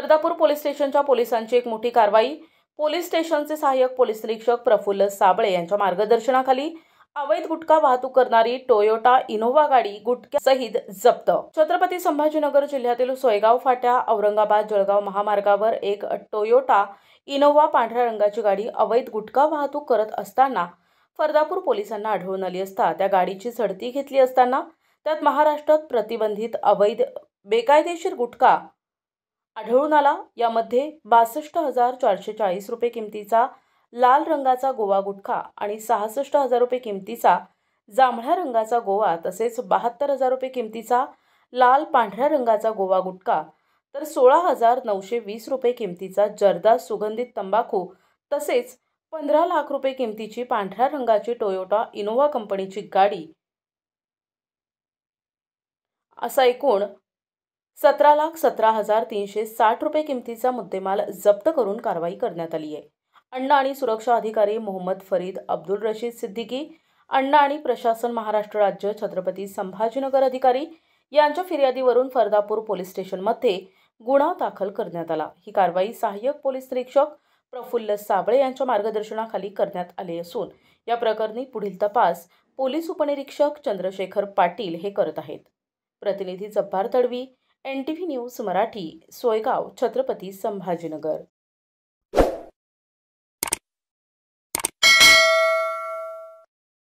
Fardapur police स्टेशनच्या पोलिसांची एक मोठी कारवाई। पोलीस स्टेशनचे सहाय्यक पोलीस निरीक्षक प्रफुल्ल साबळे यांच्या मार्गदर्शनाखाली अवैध गुटखा वाहतूक करणारी टोयोटा इनोव्हा गाडी गुटख्यासहित जप्त। छत्रपती संभाजीनगर जिल्ह्यातील सोयगाव फाट्या औरंगाबाद जळगाव महामार्गावर एक टोयोटा इनोव्हा पांढऱ्या रंगाची गाडी अवैध गुटखा वाहतूक करत असताना फरदापूर पोलिसांना आढळून आली असता त्या गाडीची झडती घेतली असताना त्यात महाराष्ट्रात प्रतिबंधित अवैध बेकायदेशीर गुटखा आढळून आला। यामध्ये 62,440 रुपये किमतीचा लाल रंगाचा गोवा गुटखा आणि 66,000 रुपये किमतीचा जांभळ्या रंगाचा गोवा तसेच 72,000 रुपये किमतीचा लाल पांढऱ्या रंगाचा गोवा गुटखा तर 16,920 रुपये किमतीचा जर्दा सुगंधित तंबाखू तसेच 15 लाख रुपये किमतीची पांढऱ्या रंगाची टोयोटा इनोव्हा कंपनीची गाडी असा एकूण 17,17,360 रुपये किमतीचा मुद्देमाल जप्त करून कारवाई करण्यात आली आहे। अन्न आणि सुरक्षा अधिकारी मोहम्मद फरीद अब्दुल रशीद सिद्दीकी, अन्न आणि प्रशासन महाराष्ट्र राज्य छत्रपती संभाजीनगर अधिकारी यांच्या फिर्यादीवरून फरदापूर पोलीस स्टेशनमध्ये गुन्हा दाखल करण्यात आला। ही कारवाई सहाय्यक पोलीस निरीक्षक प्रफुल्ल साबळे यांच्या मार्गदर्शनाखाली करण्यात आली असून या प्रकरणी पुढील तपास पोलीस उपनिरीक्षक चंद्रशेखर पाटील हे करत आहेत। प्रतिनिधी जब्बार तडवी, NTV न्यूज मराठी, सोयगाव, छत्रपती संभाजीनगर।